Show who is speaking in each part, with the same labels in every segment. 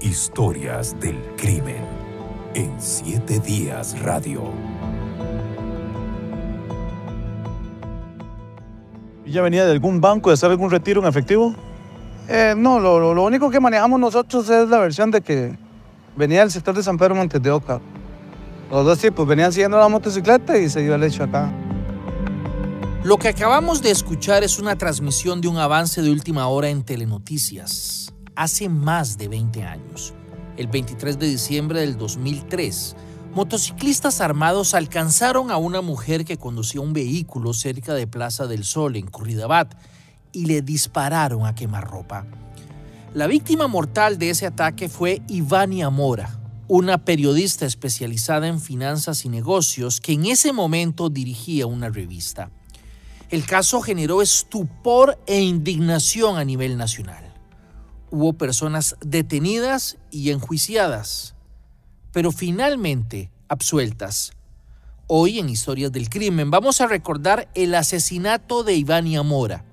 Speaker 1: Historias del crimen en 7 días radio.
Speaker 2: ¿Ya venía de algún banco de hacer algún retiro en efectivo?
Speaker 3: No, lo único que manejamos nosotros es la versión de que venía del sector de San Pedro Montes de Oca. Los dos tipos venían siguiendo la motocicleta y se dio el hecho acá.
Speaker 4: Lo que acabamos de escuchar es una transmisión de un avance de última hora en Telenoticias, hace más de 20 años. El 23 de diciembre del 2003, motociclistas armados alcanzaron a una mujer que conducía un vehículo cerca de Plaza del Sol, en Curridabat, y le dispararon a quemarropa. La víctima mortal de ese ataque fue Ivania Mora, una periodista especializada en finanzas y negocios que en ese momento dirigía una revista. El caso generó estupor e indignación a nivel nacional. Hubo personas detenidas y enjuiciadas, pero finalmente absueltas. Hoy en Historias del Crimen vamos a recordar el asesinato de Ivania Mora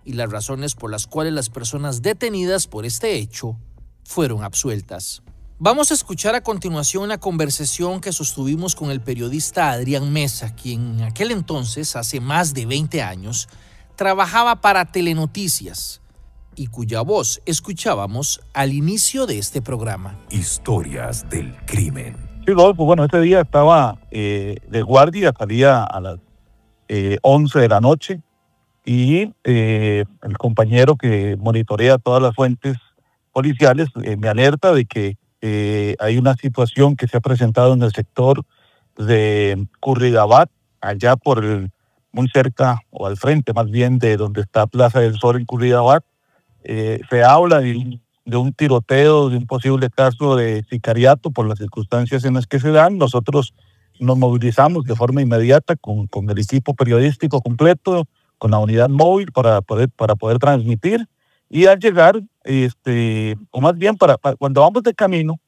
Speaker 4: y las razones por las cuales las personas detenidas por este hecho fueron absueltas. Vamos a escuchar a continuación una conversación que sostuvimos con el periodista Adrián Mesa, quien en aquel entonces, hace más de 20 años, trabajaba para Telenoticias y cuya voz escuchábamos al inicio de este programa.
Speaker 1: Historias del crimen.
Speaker 2: Sí, Rodolfo, bueno, ese día estaba de guardia, salía a las 11 de la noche y el compañero que monitorea todas las fuentes policiales me alerta de que hay una situación que se ha presentado en el sector de Curridabat, allá muy cerca o al frente más bien de donde está Plaza del Sol en Curridabat. Se habla de un tiroteo, de un posible caso de sicariato por las circunstancias en las que se dan. Nosotros nos movilizamos de forma inmediata con el equipo periodístico completo, con la unidad móvil para poder transmitir. Y al llegar, o más bien cuando vamos de camino,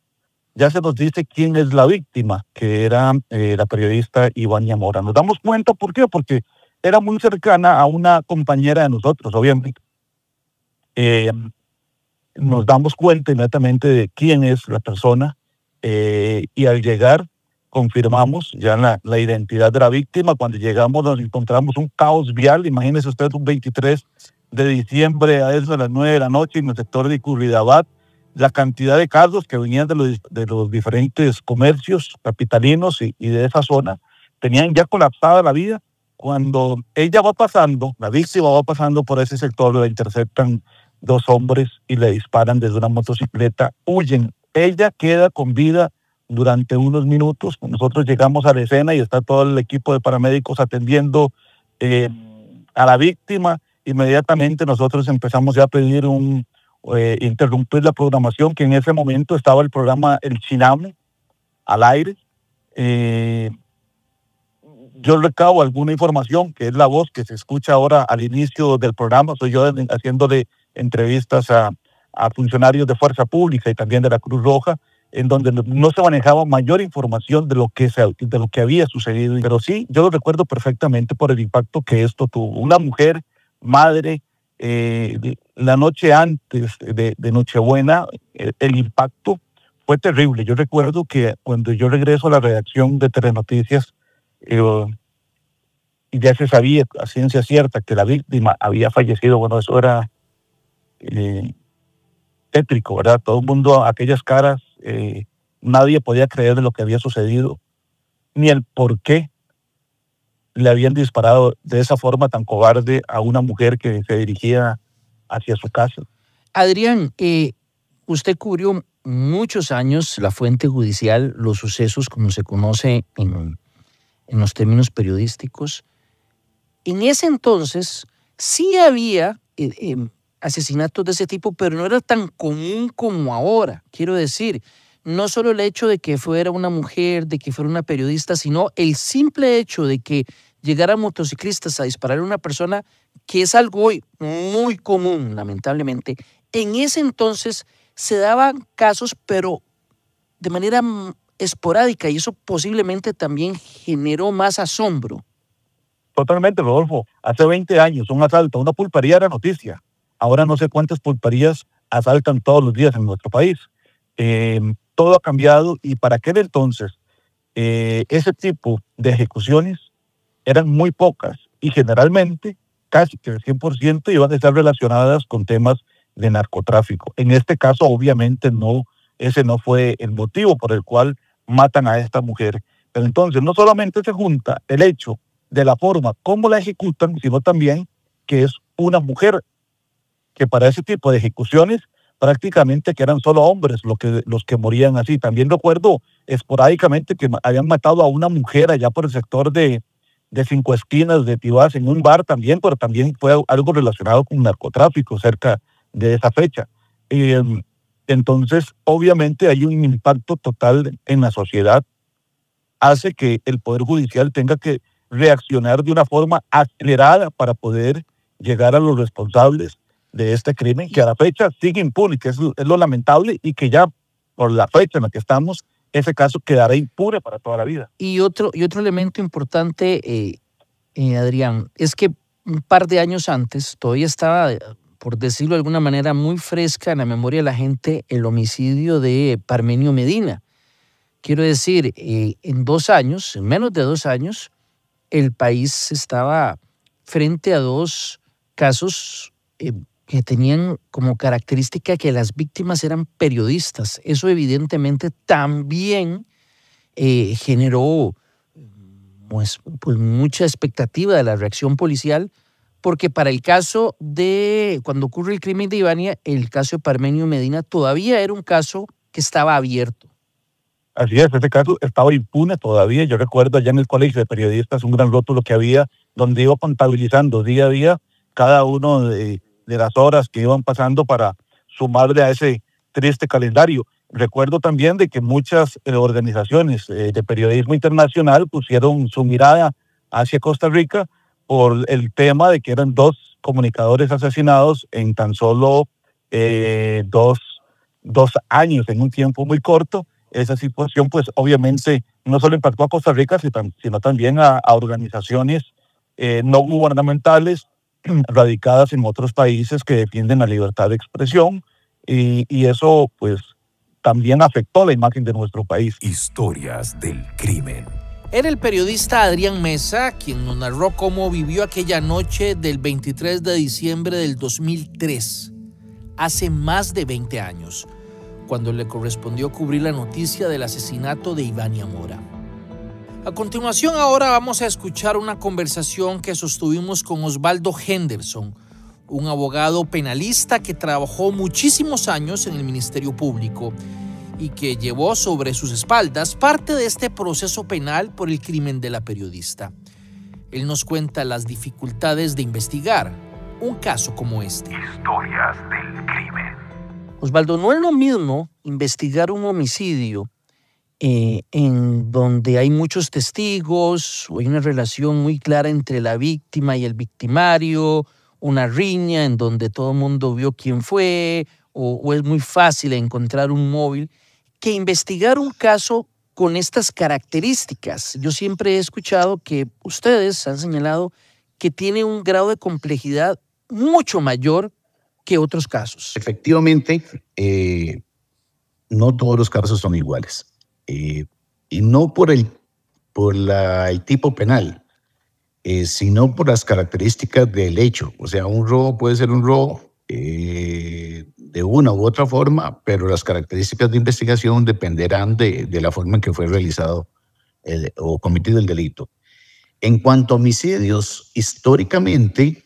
Speaker 2: ya se nos dice quién es la víctima, que era la periodista Ivania Mora. Nos damos cuenta, ¿por qué? Porque era muy cercana a una compañera de nosotros, obviamente. Nos damos cuenta inmediatamente de quién es la persona y al llegar confirmamos ya la identidad de la víctima. Cuando llegamos nos encontramos un caos vial. Imagínese usted un 23 de diciembre a eso de las 9 de la noche en el sector de Curridabat, la cantidad de carros que venían de los diferentes comercios capitalinos y de esa zona tenían ya colapsada la vida. Cuando ella va pasando, la víctima va pasando por ese sector, la interceptan 2 hombres y le disparan desde una motocicleta, huyen. Ella queda con vida durante unos minutos. Nosotros llegamos a la escena y está todo el equipo de paramédicos atendiendo a la víctima. Inmediatamente nosotros empezamos ya a pedir interrumpir la programación, que en ese momento estaba el programa El Chinamo al aire. Yo recabo alguna información, que es la voz que se escucha ahora al inicio del programa. Soy yo haciéndole entrevistas a funcionarios de Fuerza Pública y también de la Cruz Roja, en donde no se manejaba mayor información de lo que había sucedido. Pero sí, yo lo recuerdo perfectamente por el impacto que esto tuvo. Una mujer, madre, la noche antes de Nochebuena, el impacto fue terrible. Yo recuerdo que cuando yo regreso a la redacción de Telenoticias, y ya se sabía a ciencia cierta que la víctima había fallecido. Bueno, eso era tétrico, ¿verdad? Todo el mundo, aquellas caras, nadie podía creer de lo que había sucedido, ni el por qué le habían disparado de esa forma tan cobarde a una mujer que se dirigía hacia su casa.
Speaker 4: Adrián, usted cubrió muchos años la fuente judicial, los sucesos como se conoce en los términos periodísticos. En ese entonces sí había asesinatos de ese tipo, pero no era tan común como ahora. Quiero decir, no solo el hecho de que fuera una mujer, de que fuera una periodista, sino el simple hecho de que llegaran motociclistas a disparar a una persona, que es algo hoy muy común, lamentablemente. En ese entonces se daban casos, pero de manera esporádica, y eso posiblemente también generó más asombro.
Speaker 2: Totalmente, Rodolfo. Hace 20 años un asalto a una pulpería era noticia. Ahora no sé cuántas pulperías asaltan todos los días en nuestro país. Todo ha cambiado y para aquel entonces ese tipo de ejecuciones eran muy pocas y generalmente casi que el 100% iban a estar relacionadas con temas de narcotráfico. En este caso, obviamente, ese no fue el motivo por el cual matan a esta mujer. Pero entonces no solamente se junta el hecho de la forma como la ejecutan, sino también que es una mujer, que para ese tipo de ejecuciones prácticamente que eran solo hombres los que morían así. También recuerdo esporádicamente que habían matado a una mujer allá por el sector de Cinco Esquinas, de Tibás, en un bar también, pero también fue algo relacionado con narcotráfico cerca de esa fecha. Entonces, obviamente hay un impacto total en la sociedad, hace que el Poder Judicial tenga que reaccionar de una forma acelerada para poder llegar a los responsables de este crimen, que a la fecha sigue impune, que es lo lamentable, y que ya por la fecha en la que estamos, ese caso quedará impune para toda la vida.
Speaker 4: Y otro elemento importante, Adrián, es que un par de años antes todavía estaba, por decirlo de alguna manera, muy fresca en la memoria de la gente el homicidio de Parmenio Medina. Quiero decir, en menos de 2 años, el país estaba frente a 2 casos que tenían como característica que las víctimas eran periodistas. Eso evidentemente también generó pues mucha expectativa de la reacción policial, porque para el caso de cuando ocurre el crimen de Ivania, el caso de Parmenio Medina todavía era un caso que estaba abierto.
Speaker 2: Así es, este caso estaba impune todavía. Yo recuerdo allá en el colegio de periodistas un gran rótulo que había donde iba contabilizando día a día cada uno de las horas que iban pasando para sumarle a ese triste calendario. Recuerdo también de que muchas organizaciones de periodismo internacional pusieron su mirada hacia Costa Rica por el tema de que eran 2 comunicadores asesinados en tan solo 2 años, en un tiempo muy corto. Esa situación, pues obviamente no solo impactó a Costa Rica, sino también a organizaciones no gubernamentales radicadas en otros países que defienden la libertad de expresión, y eso pues también afectó la imagen de nuestro país.
Speaker 1: Historias del crimen.
Speaker 4: Era el periodista Adrián Mesa quien nos narró cómo vivió aquella noche del 23 de diciembre del 2003, hace más de 20 años, cuando le correspondió cubrir la noticia del asesinato de Ivania Mora. A continuación, ahora vamos a escuchar una conversación que sostuvimos con Osvaldo Henderson, un abogado penalista que trabajó muchísimos años en el Ministerio Público y que llevó sobre sus espaldas parte de este proceso penal por el crimen de la periodista. Él nos cuenta las dificultades de investigar un caso como este.
Speaker 1: Historias del crimen.
Speaker 4: Osvaldo, no es lo mismo investigar un homicidio en donde hay muchos testigos o hay una relación muy clara entre la víctima y el victimario, una riña en donde todo el mundo vio quién fue o es muy fácil encontrar un móvil, que investigar un caso con estas características. Yo siempre he escuchado que ustedes han señalado que tiene un grado de complejidad mucho mayor que otros casos.
Speaker 5: Efectivamente, no todos los casos son iguales. Y no por el tipo penal, sino por las características del hecho. O sea, un robo puede ser un robo de una u otra forma, pero las características de investigación dependerán de la forma en que fue realizado o cometido el delito. En cuanto a homicidios, históricamente,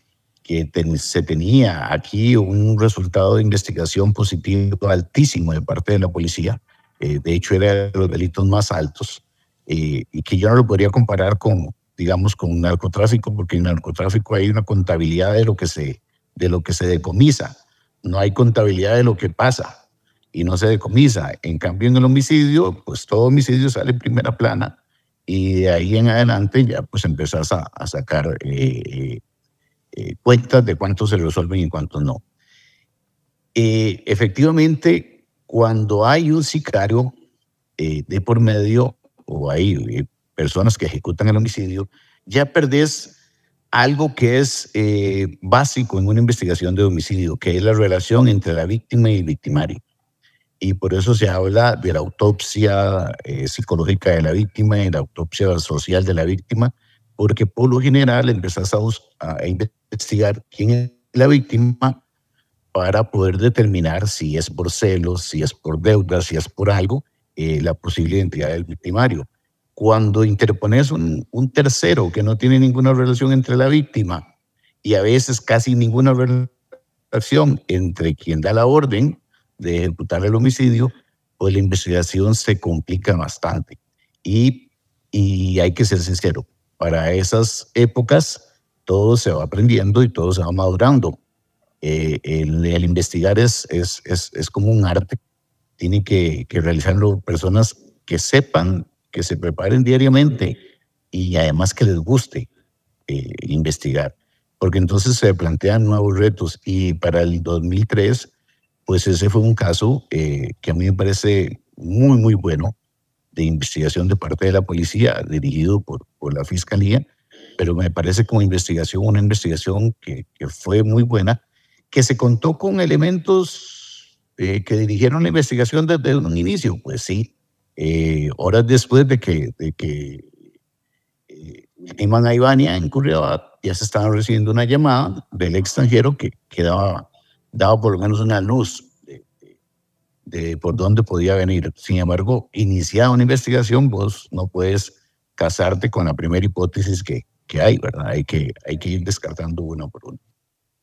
Speaker 5: se tenía aquí un resultado de investigación positivo altísimo de parte de la policía. De hecho, era de los delitos más altos, y que yo no lo podría comparar con narcotráfico, porque en narcotráfico hay una contabilidad de lo que se decomisa. No hay contabilidad de lo que pasa y no se decomisa. En cambio, en el homicidio, pues todo homicidio sale en primera plana y de ahí en adelante ya pues empezás a sacar cuentas de cuántos se resuelven y cuántos no. Efectivamente, cuando hay un sicario de por medio o hay personas que ejecutan el homicidio, ya perdés algo que es básico en una investigación de homicidio, que es la relación entre la víctima y el victimario. y por eso se habla de la autopsia psicológica de la víctima y de la autopsia social de la víctima, porque por lo general empezás a investigar quién es la víctima para poder determinar si es por celos, si es por deudas, si es por algo, la posible identidad del victimario. Cuando interpones un tercero que no tiene ninguna relación entre la víctima y a veces casi ninguna relación entre quien da la orden de ejecutar el homicidio, pues la investigación se complica bastante. Y hay que ser sincero, para esas épocas todo se va aprendiendo y todo se va madurando. El investigar es como un arte. Tiene que realizarlo personas que sepan, que se preparen diariamente y además que les guste investigar, porque entonces se plantean nuevos retos. Y para el 2003, pues ese fue un caso que a mí me parece muy, muy bueno, de investigación de parte de la policía, dirigido por la Fiscalía, pero me parece como investigación, una investigación que fue muy buena, que se contó con elementos que dirigieron la investigación desde un inicio. Pues sí, horas después de que Iman a Ivania en Curridabat, ya se estaba recibiendo una llamada del extranjero que daba por lo menos una luz de por dónde podía venir. Sin embargo, iniciada una investigación, vos no puedes casarte con la primera hipótesis que hay, ¿verdad? Hay que ir descartando una por una.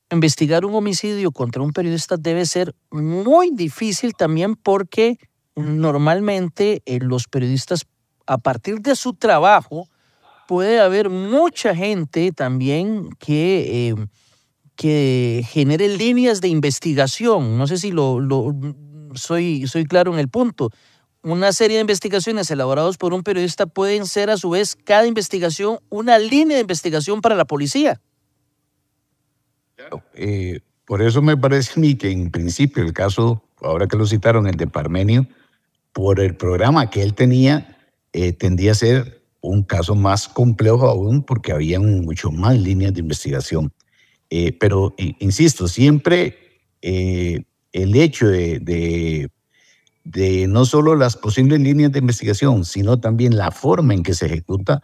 Speaker 4: Investigar un homicidio contra un periodista debe ser muy difícil también porque normalmente los periodistas, a partir de su trabajo, puede haber mucha gente también que genere líneas de investigación. No sé si soy claro en el punto. Una serie de investigaciones elaboradas por un periodista pueden ser a su vez cada investigación una línea de investigación para la policía.
Speaker 5: Por eso me parece a mí que en principio el caso, ahora que lo citaron, el de Parmenio, por el programa que él tenía, tendía a ser un caso más complejo aún porque había mucho más líneas de investigación. Pero, insisto, siempre el hecho de no solo las posibles líneas de investigación, sino también la forma en que se ejecuta,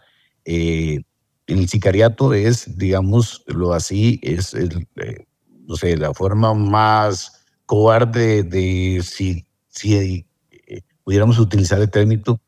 Speaker 5: el sicariato es, digámoslo así, no sé, la forma más cobarde de si pudiéramos utilizar el término,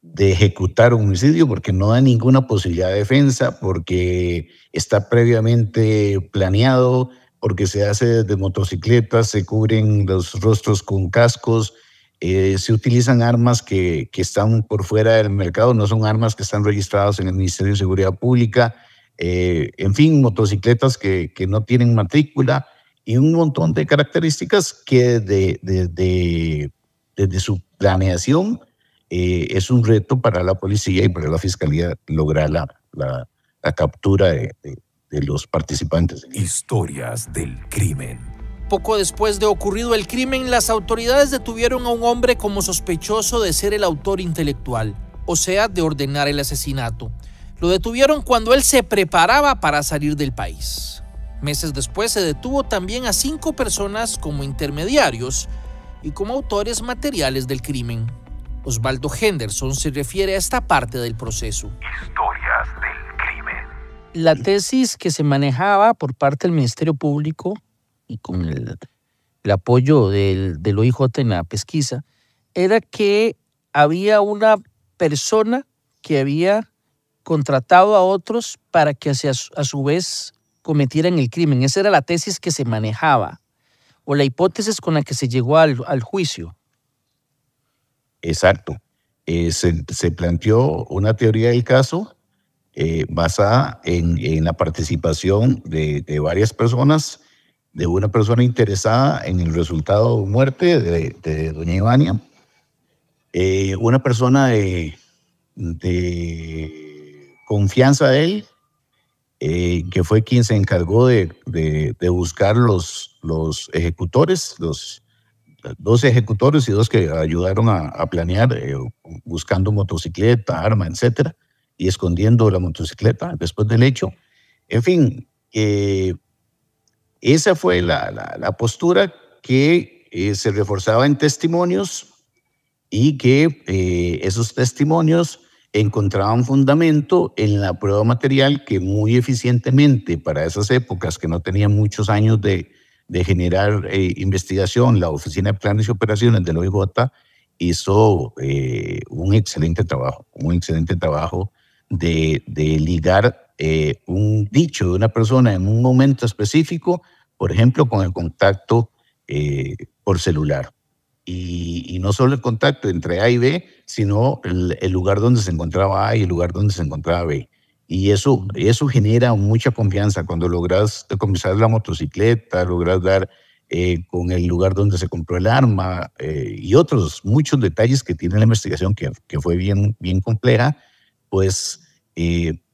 Speaker 5: de ejecutar un homicidio, porque no da ninguna posibilidad de defensa, porque está previamente planeado, porque se hace desde motocicletas, se cubren los rostros con cascos, se utilizan armas que están por fuera del mercado, no son armas que están registradas en el Ministerio de Seguridad Pública, en fin, motocicletas que no tienen matrícula y un montón de características que desde su planeación es un reto para la policía y para la Fiscalía lograr la captura de los participantes.
Speaker 1: Historias del crimen.
Speaker 4: Poco después de ocurrido el crimen, las autoridades detuvieron a un hombre como sospechoso de ser el autor intelectual, o sea, de ordenar el asesinato. Lo detuvieron cuando él se preparaba para salir del país. Meses después se detuvo también a 5 personas como intermediarios y como autores materiales del crimen. Osvaldo Henderson se refiere a esta parte del proceso.
Speaker 1: Historias del crimen.
Speaker 4: La tesis que se manejaba por parte del Ministerio Público y con el apoyo del OIJ en la pesquisa, era que había una persona que había contratado a otros para que a su vez cometieran el crimen. Esa era la tesis que se manejaba, o la hipótesis con la que se llegó al juicio.
Speaker 5: Exacto. Se planteó una teoría del caso basada en la participación de varias personas, de una persona interesada en el resultado de muerte de doña Ivania, una persona de confianza de él, que fue quien se encargó de buscar los ejecutores, los 2 ejecutores y 2 que ayudaron a planear, buscando motocicleta, arma, etcétera, y escondiendo la motocicleta después del hecho. En fin, esa fue la postura que que se reforzaba en testimonios y que esos testimonios encontraban fundamento en la prueba material que muy eficientemente para esas épocas que no tenían muchos años de generar investigación, la Oficina de Planes y Operaciones del OIJ hizo un excelente trabajo de ligar un dicho de una persona en un momento específico, por ejemplo, con el contacto por celular. Y no solo el contacto entre A y B, sino el lugar donde se encontraba A y el lugar donde se encontraba B. Y eso genera mucha confianza cuando logras decomisar la motocicleta, logras dar con el lugar donde se compró el arma y otros muchos detalles que tiene la investigación que fue bien compleja, pues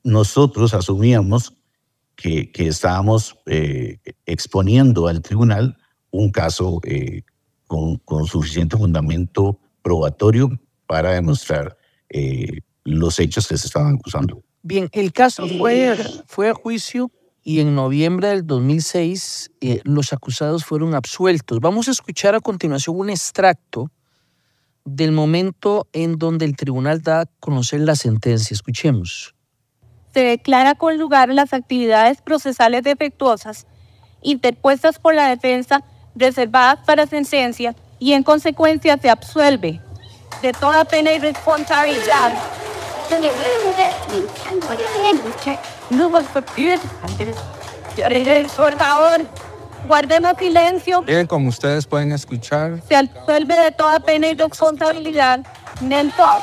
Speaker 5: nosotros asumíamos que estábamos exponiendo al tribunal un caso con suficiente fundamento probatorio para demostrar los hechos que se estaban acusando.
Speaker 4: Bien, el caso fue a juicio y en noviembre del 2006 los acusados fueron absueltos. Vamos a escuchar a continuación un extracto del momento en donde el tribunal da a conocer la sentencia. Escuchemos.
Speaker 6: Se declara con lugar las actividades procesales defectuosas interpuestas por la defensa reservadas para sentencia y en consecuencia se absuelve de toda pena y responsabilidad. Por favor, guardemos silencio.
Speaker 3: Bien, como ustedes pueden escuchar.
Speaker 6: Se absuelve de toda pena y responsabilidad. Nelson,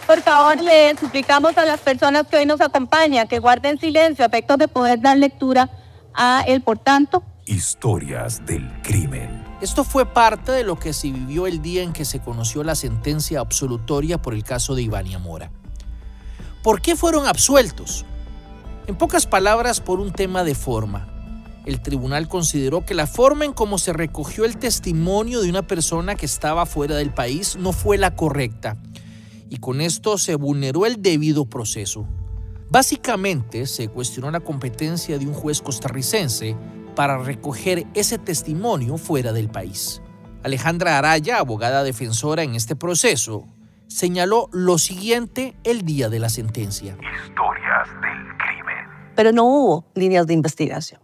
Speaker 6: por favor, le suplicamos a las personas que hoy nos acompañan que guarden silencio a efectos de poder dar lectura a él. Por tanto,
Speaker 1: Historias del crimen.
Speaker 4: Esto fue parte de lo que se vivió el día en que se conoció la sentencia absolutoria por el caso de Ivania Mora. ¿Por qué fueron absueltos? En pocas palabras, por un tema de forma. El tribunal consideró que la forma en cómo se recogió el testimonio de una persona que estaba fuera del país no fue la correcta, y con esto se vulneró el debido proceso. Básicamente, se cuestionó la competencia de un juez costarricense para recoger ese testimonio fuera del país. Alejandra Araya, abogada defensora en este proceso, señaló lo siguiente el día de la sentencia.
Speaker 1: Historias del crimen.
Speaker 7: Pero no hubo líneas de investigación.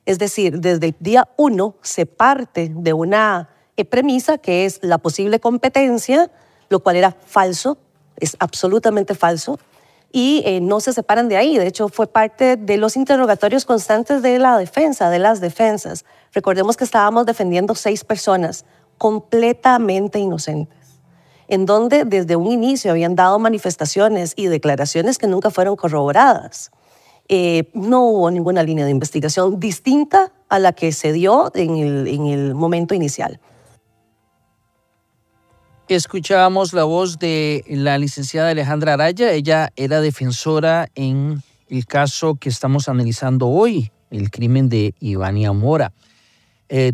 Speaker 7: Es decir, desde el día 1 se parte de una premisa que es la posible competencia, lo cual era falso, es absolutamente falso, y no se separan de ahí. De hecho, fue parte de los interrogatorios constantes de la defensa, de las defensas. Recordemos que estábamos defendiendo 6 personas completamente inocentes, en donde desde un inicio habían dado manifestaciones y declaraciones que nunca fueron corroboradas. No hubo ninguna línea de investigación distinta a la que se dio en el momento inicial.
Speaker 4: Escuchábamos la voz de la licenciada Alejandra Araya. Ella era defensora en el caso que estamos analizando hoy, el crimen de Ivania Mora.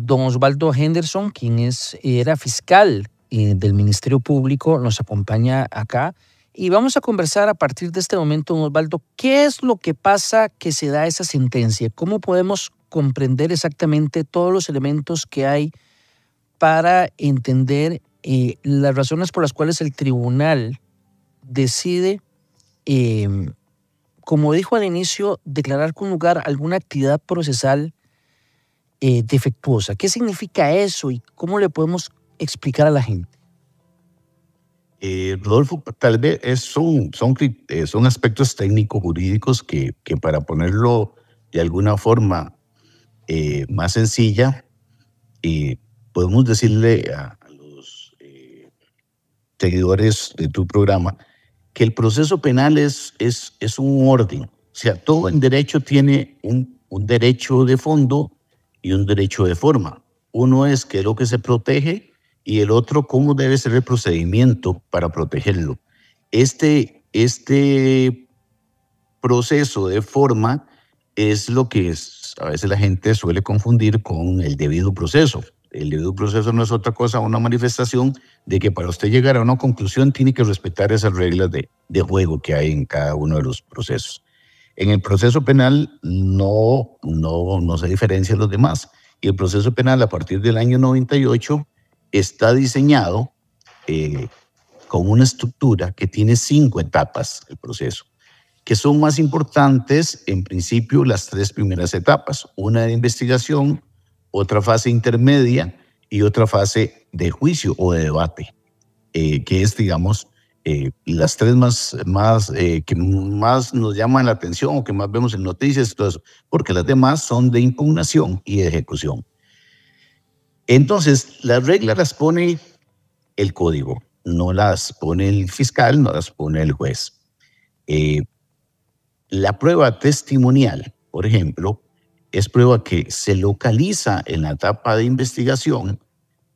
Speaker 4: Don Osvaldo Henderson, quien era fiscal del Ministerio Público, nos acompaña acá. Y vamos a conversar a partir de este momento, don Osvaldo, ¿qué es lo que pasa que se da esa sentencia? ¿Cómo podemos comprender exactamente todos los elementos que hay para entender las razones por las cuales el tribunal decide, como dijo al inicio, declarar con lugar alguna actividad procesal defectuosa? ¿Qué significa eso y cómo le podemos explicar a la gente?
Speaker 5: Rodolfo, tal vez son aspectos técnico-jurídicos que para ponerlo de alguna forma más sencilla, podemos decirle a los seguidores de tu programa que el proceso penal es un orden. O sea, todo en derecho tiene un derecho de fondo y un derecho de forma. Uno es qué es lo que se protege y el otro cómo debe ser el procedimiento para protegerlo. Este proceso de forma es lo que a veces la gente suele confundir con el debido proceso. El debido proceso no es otra cosa, una manifestación de que para usted llegar a una conclusión tiene que respetar esas reglas de juego que hay en cada uno de los procesos. En el proceso penal no se diferencia de los demás. y el proceso penal a partir del año 98 está diseñado con una estructura que tiene 5 etapas el proceso, que son más importantes en principio las 3 primeras etapas, una de investigación, otra fase intermedia y otra fase de juicio o de debate, que es, digamos, las 3 que más nos llaman la atención o que más vemos en noticias, todo eso, porque las demás son de impugnación y de ejecución. Entonces, las reglas las pone el código, no las pone el fiscal, no las pone el juez. La prueba testimonial, por ejemplo, es prueba que se localiza en la etapa de investigación,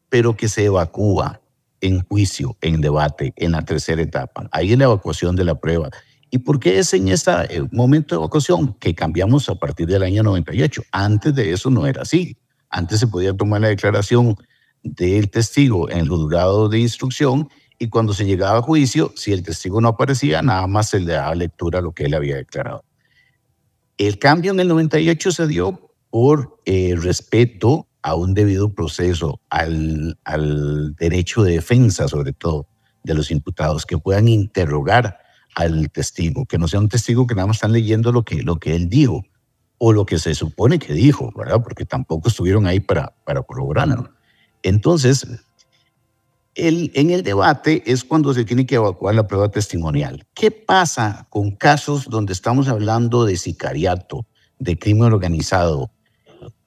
Speaker 5: pero que se evacúa en juicio, en debate, en la tercera etapa. Ahí es la evacuación de la prueba. ¿Y por qué es en este momento de evacuación que cambiamos a partir del año 98? Antes de eso no era así. Antes se podía tomar la declaración del testigo en el juzgado de instrucción y cuando se llegaba a juicio, si el testigo no aparecía, nada más se le daba lectura a lo que él había declarado. El cambio en el 98 se dio por respeto a un debido proceso, al derecho de defensa, sobre todo, de los imputados, que puedan interrogar al testigo, que no sea un testigo que nada más están leyendo lo que él dijo o lo que se supone que dijo, ¿verdad? Porque tampoco estuvieron ahí para corroborarlo. Entonces, en el debate es cuando se tiene que evacuar la prueba testimonial. ¿Qué pasa con casos donde estamos hablando de sicariato, de crimen organizado?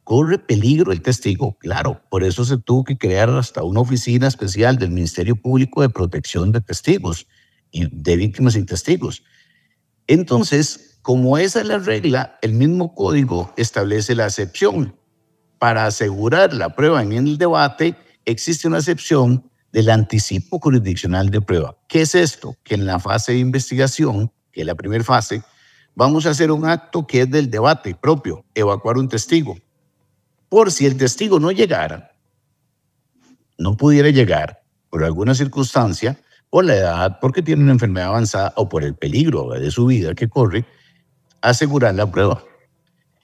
Speaker 5: ¿Corre peligro el testigo? Claro, por eso se tuvo que crear hasta una oficina especial del Ministerio Público de Protección de Testigos, y de víctimas y testigos. Entonces, como esa es la regla, el mismo código establece la excepción. Para asegurar la prueba en el debate, existe una excepción del anticipo jurisdiccional de prueba. ¿Qué es esto? Que en la fase de investigación, que es la primera fase, vamos a hacer un acto que es del debate propio, evacuar un testigo. Por si el testigo no llegara, no pudiera llegar por alguna circunstancia, por la edad, porque tiene una enfermedad avanzada o por el peligro de su vida que corre, asegurar la prueba.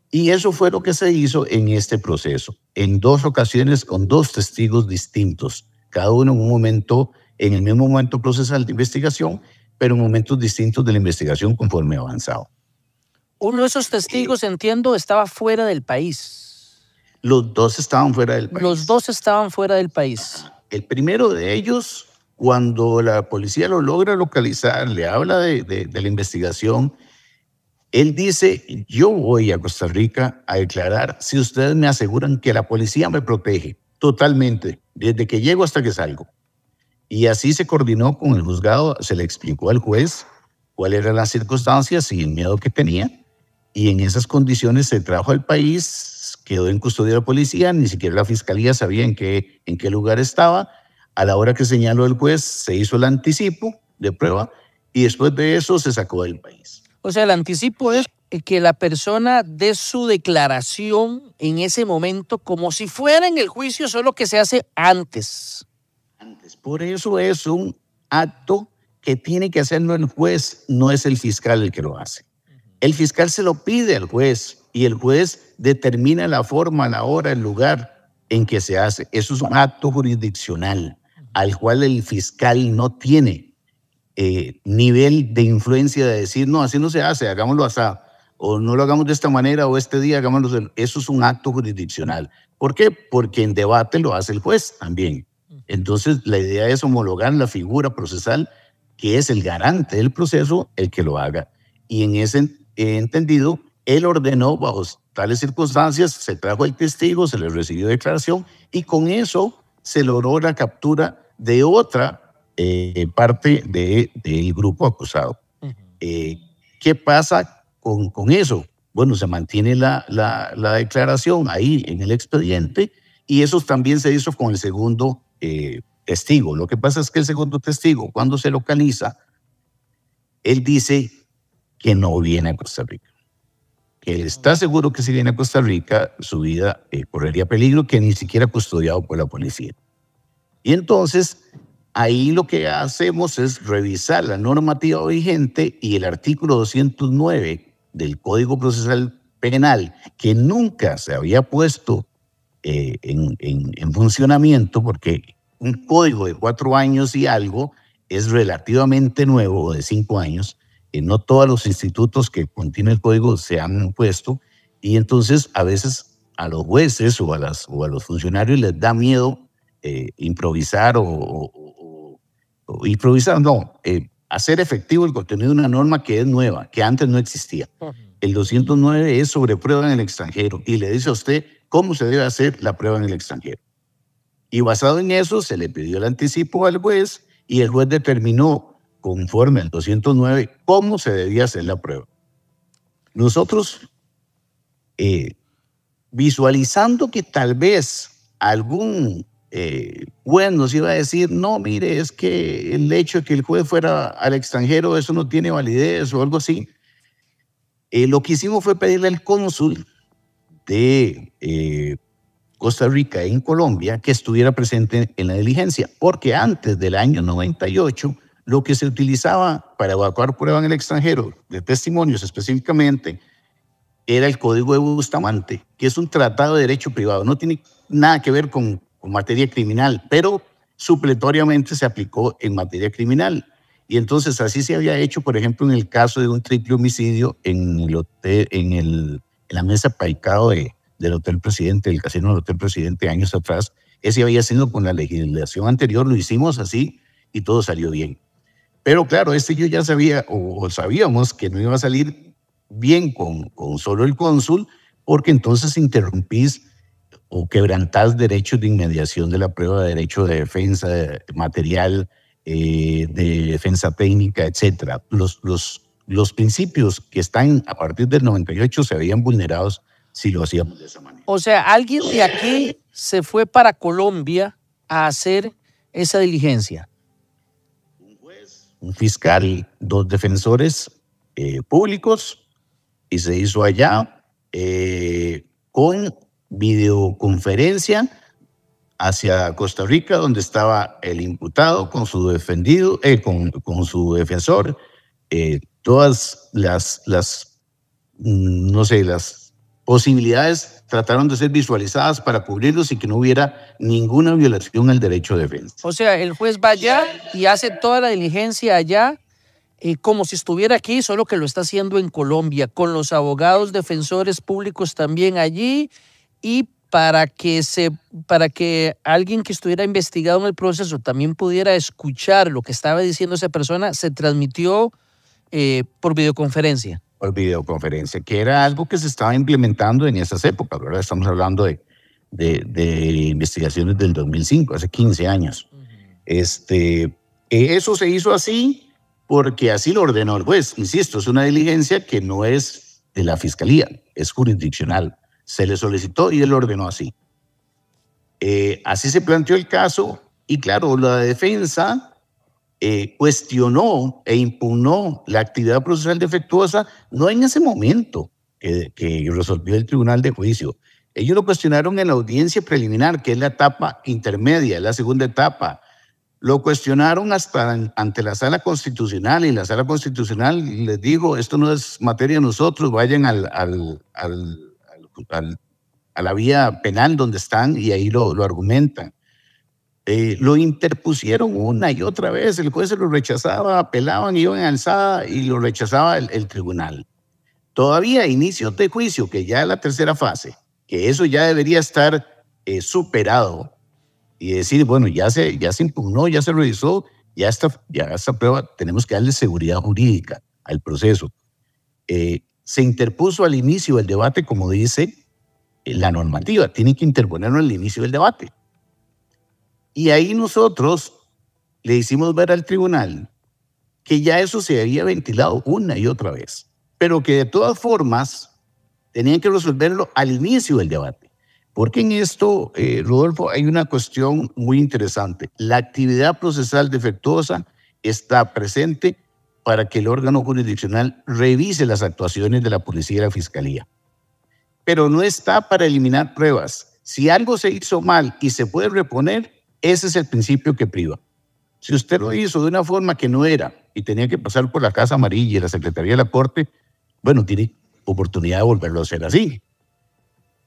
Speaker 5: Y eso fue lo que se hizo en este proceso, en 2 ocasiones con 2 testigos distintos, cada uno en un momento, en el mismo momento procesal de investigación, pero en momentos distintos de la investigación conforme avanzado.
Speaker 4: Uno de esos testigos, entiendo, estaba fuera del país.
Speaker 5: Los 2 estaban fuera del país.
Speaker 4: Los 2 estaban fuera del país.
Speaker 5: El primero de ellos, cuando la policía lo logra localizar, le habla de la investigación, él dice, yo voy a Costa Rica a declarar si ustedes me aseguran que la policía me protege totalmente, desde que llego hasta que salgo. Y así se coordinó con el juzgado, se le explicó al juez cuáles eran las circunstancias y el miedo que tenía, y en esas condiciones se trajo al país, quedó en custodia de la policía, ni siquiera la fiscalía sabía en qué lugar estaba. A la hora que señaló el juez, se hizo el anticipo de prueba y después de eso se sacó del país.
Speaker 4: O sea, el anticipo es que la persona dé su declaración en ese momento como si fuera en el juicio, solo que se hace antes.
Speaker 5: Por eso es un acto que tiene que hacerlo el juez, no es el fiscal el que lo hace. El fiscal se lo pide al juez y el juez determina la forma, la hora, el lugar en que se hace. Eso es un acto jurisdiccional al cual el fiscal no tiene nivel de influencia de decir, no, así no se hace, hagámoslo así, o no lo hagamos de esta manera, o este día hagámoslo. Eso es un acto jurisdiccional. ¿Por qué? Porque en debate lo hace el juez también. Entonces, la idea es homologar la figura procesal, que es el garante del proceso, el que lo haga. Y en ese entendido, él ordenó bajo tales circunstancias, se trajo el testigo, se le recibió declaración, y con eso se logró la captura de otra parte del grupo acusado. ¿Qué pasa con eso? Bueno, se mantiene la declaración ahí en el expediente y eso también se hizo con el segundo testigo. Lo que pasa es que el segundo testigo, cuando se localiza, él dice que no viene a Costa Rica. Que él está seguro que si viene a Costa Rica, su vida correría peligro, que ni siquiera custodiado por la policía. Y entonces, ahí lo que hacemos es revisar la normativa vigente y el artículo 209 del Código Procesal Penal, que nunca se había puesto en funcionamiento, porque un código de 4 años y algo es relativamente nuevo, de 5 años. No todos los institutos que contienen el código se han puesto, y entonces a veces a los jueces o a los funcionarios les da miedo improvisar hacer efectivo el contenido de una norma que es nueva, que antes no existía. El 209 es sobre prueba en el extranjero y le dice a usted cómo se debe hacer la prueba en el extranjero. Y basado en eso se le pidió el anticipo al juez y el juez determinó, conforme al 209, cómo se debía hacer la prueba. Nosotros, visualizando que tal vez algún juez nos iba a decir, no, mire, es que el hecho de que el juez fuera al extranjero, eso no tiene validez o algo así. Lo que hicimos fue pedirle al cónsul de Costa Rica en Colombia que estuviera presente en la diligencia, porque antes del año 98, lo que se utilizaba para evacuar prueba en el extranjero, de testimonios específicamente, era el Código de Bustamante, que es un tratado de derecho privado. No tiene nada que ver con materia criminal, pero supletoriamente se aplicó en materia criminal. Y entonces así se había hecho, por ejemplo, en el caso de un triple homicidio en la mesa Paicao del Hotel Presidente, del casino del Hotel Presidente, años atrás. Ese había sido con la legislación anterior, lo hicimos así y todo salió bien. Pero claro, yo ya sabía, o sabíamos que no iba a salir bien con solo el cónsul, porque entonces interrumpís o quebrantás derechos de inmediación de la prueba, de derecho de defensa de material, de defensa técnica, etc. Los principios que están a partir del 98 se habían vulnerados si lo hacíamos de esa manera.
Speaker 4: O sea, alguien de aquí se fue para Colombia a hacer esa diligencia.
Speaker 5: Un juez, un fiscal, 2 defensores públicos, y se hizo allá con videoconferencia hacia Costa Rica, donde estaba el imputado con su defendido, con su defensor, todas las posibilidades trataron de ser visualizadas para cubrirlos y que no hubiera ninguna violación al derecho de defensa.
Speaker 4: O sea, el juez va allá y hace toda la diligencia allá, como si estuviera aquí, solo que lo está haciendo en Colombia, con los abogados defensores públicos también allí, y para que alguien que estuviera investigado en el proceso también pudiera escuchar lo que estaba diciendo esa persona, se transmitió por videoconferencia.
Speaker 5: Por videoconferencia, que era algo que se estaba implementando en esas épocas, ¿verdad? Estamos hablando de investigaciones del 2005, hace 15 años. Eso se hizo así porque así lo ordenó el juez. Insisto, es una diligencia que no es de la fiscalía, es jurisdiccional. Se le solicitó y él lo ordenó así. Así se planteó el caso y claro, la defensa cuestionó e impugnó la actividad procesal defectuosa no en ese momento que resolvió el tribunal de juicio. Ellos lo cuestionaron en la audiencia preliminar, que es la etapa intermedia, es la segunda etapa. Lo cuestionaron hasta ante la Sala Constitucional y la Sala Constitucional les dijo, esto no es materia de nosotros, vayan a la vía penal donde están y ahí lo argumentan. Lo interpusieron una y otra vez, el juez se lo rechazaba, apelaban, iban en alzada y lo rechazaba el tribunal. Todavía a inicios de juicio, que ya es la tercera fase, que eso ya debería estar superado y decir, bueno, ya se impugnó, ya se revisó, ya esta prueba, tenemos que darle seguridad jurídica al proceso. Se interpuso al inicio del debate, como dice la normativa, tiene que interponerlo al inicio del debate. Y ahí nosotros le hicimos ver al tribunal que ya eso se había ventilado una y otra vez, pero que de todas formas tenían que resolverlo al inicio del debate. Porque en esto, Rodolfo, hay una cuestión muy interesante. La actividad procesal defectuosa está presente para que el órgano jurisdiccional revise las actuaciones de la policía y la fiscalía. Pero no está para eliminar pruebas. Si algo se hizo mal y se puede reponer, ese es el principio que priva. Si usted lo hizo de una forma que no era y tenía que pasar por la Casa Amarilla y la Secretaría de la Corte, bueno, tiene oportunidad de volverlo a hacer así.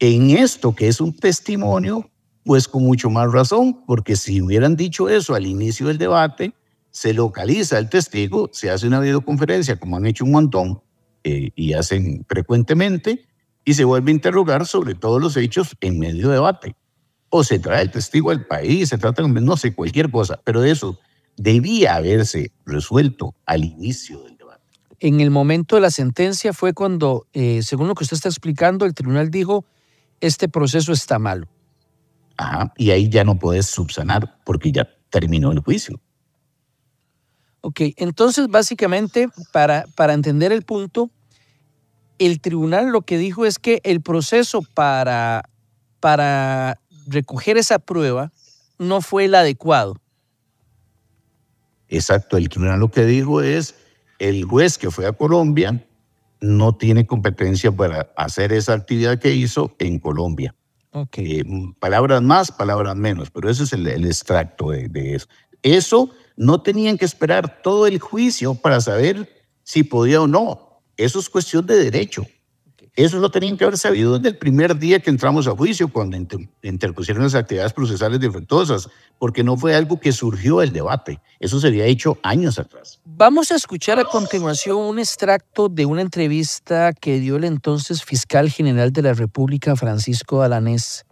Speaker 5: En esto, que es un testimonio, pues con mucho más razón, porque si hubieran dicho eso al inicio del debate, se localiza el testigo, se hace una videoconferencia, como han hecho un montón y hacen frecuentemente, y se vuelve a interrogar sobre todos los hechos en medio de debate. O se trae el testigo al país, se trata de, no sé, cualquier cosa, pero eso debía haberse resuelto al inicio del debate.
Speaker 4: En el momento de la sentencia fue cuando, según lo que usted está explicando, el tribunal dijo, este proceso está malo.
Speaker 5: Ajá, y ahí ya no puedes subsanar porque ya terminó el juicio.
Speaker 4: Ok, entonces básicamente, para entender el punto, el tribunal lo que dijo es que el proceso para recoger esa prueba no fue el adecuado.
Speaker 5: Exacto, el tribunal lo que dijo es, el juez que fue a Colombia no tiene competencia para hacer esa actividad que hizo en Colombia.
Speaker 4: Okay.
Speaker 5: Palabras más, palabras menos, pero ese es el extracto de eso. Eso no tenían que esperar todo el juicio para saber si podía o no. Eso es cuestión de derecho. Eso lo tenían que haber sabido desde el primer día que entramos a juicio, cuando interpusieron las actividades procesales defectuosas, porque no fue algo que surgió del debate. Eso se había hecho años atrás.
Speaker 4: Vamos a escuchar a continuación un extracto de una entrevista que dio el entonces fiscal general de la República, Francisco Alanés,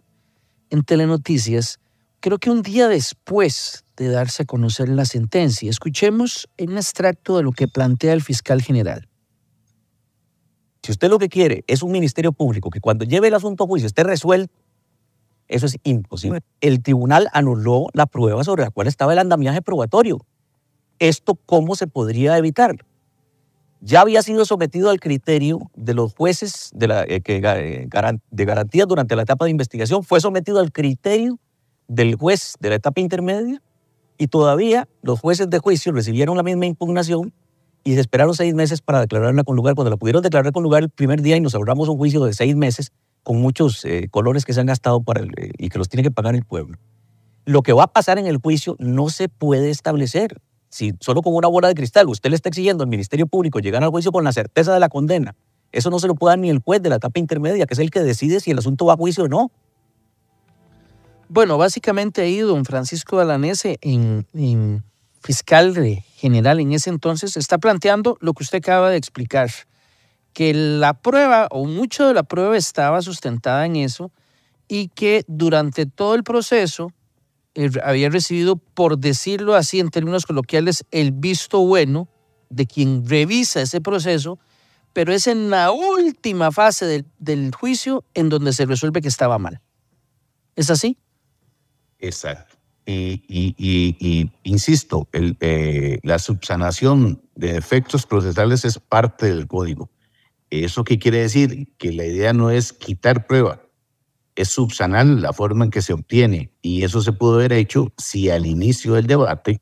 Speaker 4: en Telenoticias, creo que un día después de darse a conocer la sentencia. Escuchemos un extracto de lo que plantea el fiscal general.
Speaker 8: Si usted lo que quiere es un ministerio público que cuando lleve el asunto a juicio esté resuelto, eso es imposible. El tribunal anuló la prueba sobre la cual estaba el andamiaje probatorio. ¿Esto cómo se podría evitar? Ya había sido sometido al criterio de los jueces de garantías durante la etapa de investigación, fue sometido al criterio del juez de la etapa intermedia y todavía los jueces de juicio recibieron la misma impugnación y se esperaron 6 meses para declararla con lugar. Cuando la pudieron declarar con lugar el primer día y nos ahorramos un juicio de 6 meses con muchos colores que se han gastado y que los tiene que pagar el pueblo. Lo que va a pasar en el juicio no se puede establecer. Si solo con una bola de cristal usted le está exigiendo al Ministerio Público llegar al juicio con la certeza de la condena, eso no se lo puede dar ni el juez de la etapa intermedia, que es el que decide si el asunto va a juicio o no.
Speaker 4: Bueno, básicamente ahí don Francisco Alanés, en fiscal general en ese entonces, está planteando lo que usted acaba de explicar, que la prueba o mucho de la prueba estaba sustentada en eso y que durante todo el proceso había recibido, por decirlo así en términos coloquiales, el visto bueno de quien revisa ese proceso, pero es en la última fase del juicio en donde se resuelve que estaba mal. ¿Es así?
Speaker 5: Exacto. Y insisto, la subsanación de defectos procesales es parte del código. ¿Eso qué quiere decir? Que la idea no es quitar prueba, es subsanar la forma en que se obtiene. Y eso se pudo haber hecho si al inicio del debate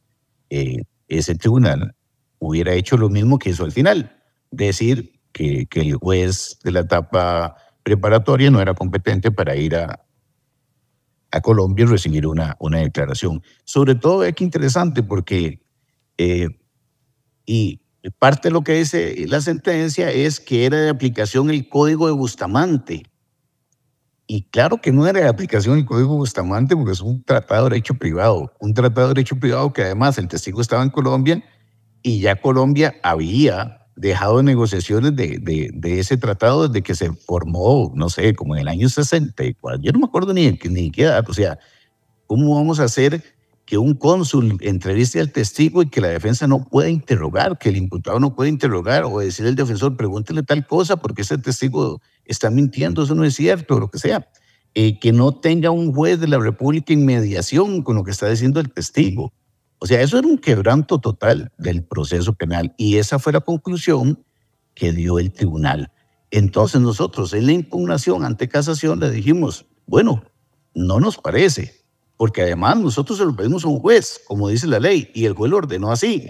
Speaker 5: ese tribunal hubiera hecho lo mismo que hizo al final. Decir que el juez de la etapa preparatoria no era competente para ir a Colombia y recibir una declaración. Sobre todo, es que interesante porque y parte de lo que dice la sentencia es que era de aplicación el Código de Bustamante. Y claro que no era de aplicación el Código de Bustamante porque es un tratado de derecho privado. Un tratado de derecho privado que además el testigo estaba en Colombia y ya Colombia había dejado negociaciones de ese tratado desde que se formó, no sé, como en el año 64. Yo no me acuerdo ni qué edad. O sea, ¿cómo vamos a hacer que un cónsul entreviste al testigo y que la defensa no pueda interrogar, que el imputado no pueda interrogar o decirle al defensor, pregúntele tal cosa porque ese testigo está mintiendo, eso no es cierto, o lo que sea? Que no tenga un juez de la República en mediación con lo que está diciendo el testigo. O sea, eso era un quebranto total del proceso penal y esa fue la conclusión que dio el tribunal. Entonces nosotros en la impugnación ante casación le dijimos, bueno, no nos parece, porque además nosotros se lo pedimos a un juez, como dice la ley, y el juez lo ordenó así.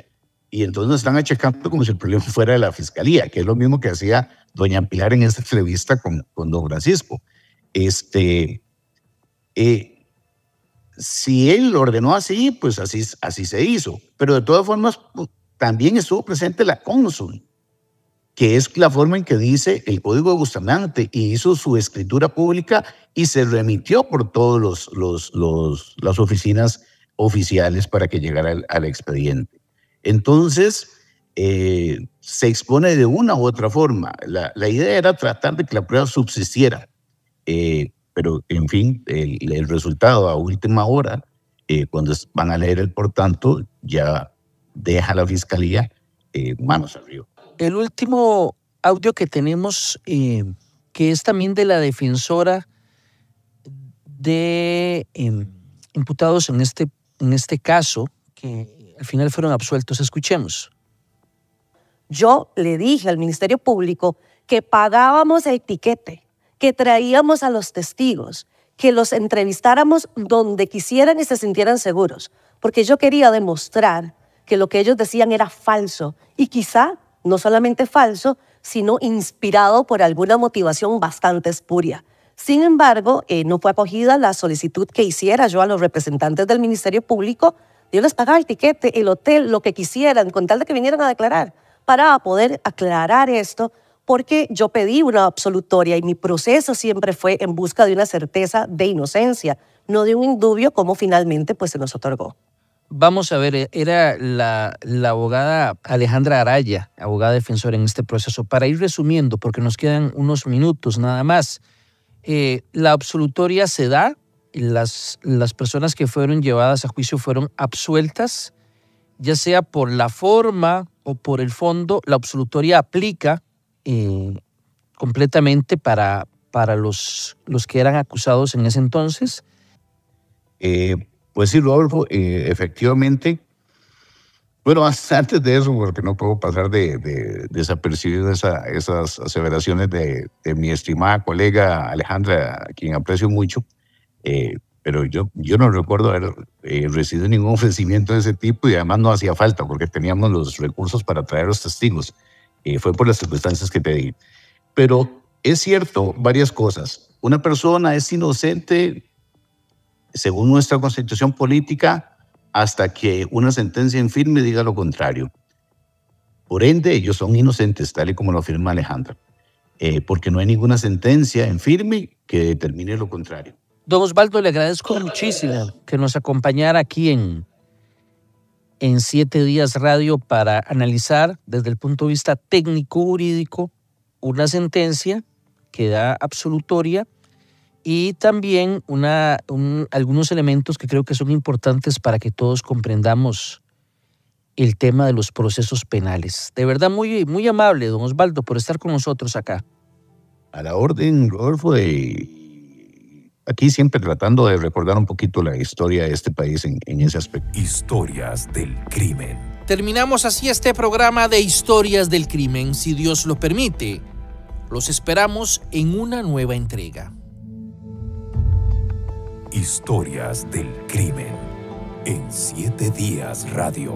Speaker 5: Y entonces nos están achacando como si el problema fuera de la fiscalía, que es lo mismo que hacía doña Pilar en esta entrevista con don Francisco. Si él lo ordenó así, pues así se hizo. Pero de todas formas, también estuvo presente la cónsul, que es la forma en que dice el Código de Bustamante, y hizo su escritura pública y se remitió por todas las oficinas oficiales para que llegara al expediente. Entonces, se expone de una u otra forma. La idea era tratar de que la prueba subsistiera, pero en fin, el resultado a última hora, cuando van a leer el por tanto, ya deja la fiscalía manos arriba.
Speaker 4: El último audio que tenemos, que es también de la defensora de imputados en este caso, que al final fueron absueltos. Escuchemos.
Speaker 7: Yo le dije al Ministerio Público que pagábamos el tiquete, que traíamos a los testigos, que los entrevistáramos donde quisieran y se sintieran seguros, porque yo quería demostrar que lo que ellos decían era falso y quizá no solamente falso, sino inspirado por alguna motivación bastante espuria. Sin embargo, no fue acogida la solicitud que hiciera yo a los representantes del Ministerio Público. Yo les pagaba el tiquete, el hotel, lo que quisieran, con tal de que vinieran a declarar, para poder aclarar esto, porque yo pedí una absolutoria y mi proceso siempre fue en busca de una certeza de inocencia, no de un indubio como finalmente pues, se nos otorgó.
Speaker 4: Vamos a ver, era la abogada Alejandra Araya, abogada defensora en este proceso. Para ir resumiendo, porque nos quedan unos minutos nada más, la absolutoria se da, las personas que fueron llevadas a juicio fueron absueltas, ya sea por la forma o por el fondo. La absolutoria aplica completamente para los que eran acusados en ese entonces.
Speaker 5: Pues sí, Rodolfo, efectivamente. Bueno, antes de eso, porque no puedo pasar de desapercibido esas aseveraciones de mi estimada colega Alejandra, a quien aprecio mucho, pero yo no recuerdo haber recibido ningún ofrecimiento de ese tipo, y además no hacía falta porque teníamos los recursos para traer los testigos. Fue por las circunstancias que pedí. Pero es cierto varias cosas. Una persona es inocente, según nuestra constitución política, hasta que una sentencia en firme diga lo contrario. Por ende, ellos son inocentes, tal y como lo afirma Alejandra, porque no hay ninguna sentencia en firme que determine lo contrario.
Speaker 4: Don Osvaldo, le agradezco muchísimo que nos acompañara aquí en 7 Días Radio para analizar desde el punto de vista técnico-jurídico una sentencia que da absolutoria y también algunos elementos que creo que son importantes para que todos comprendamos el tema de los procesos penales. De verdad, muy, muy amable, don Osvaldo, por estar con nosotros acá.
Speaker 5: A la orden, Rodolfo, aquí siempre tratando de recordar un poquito la historia de este país en ese aspecto.
Speaker 1: Historias del crimen.
Speaker 4: Terminamos así este programa de Historias del Crimen. Si Dios lo permite, los esperamos en una nueva entrega.
Speaker 1: Historias del crimen en 7 Días Radio.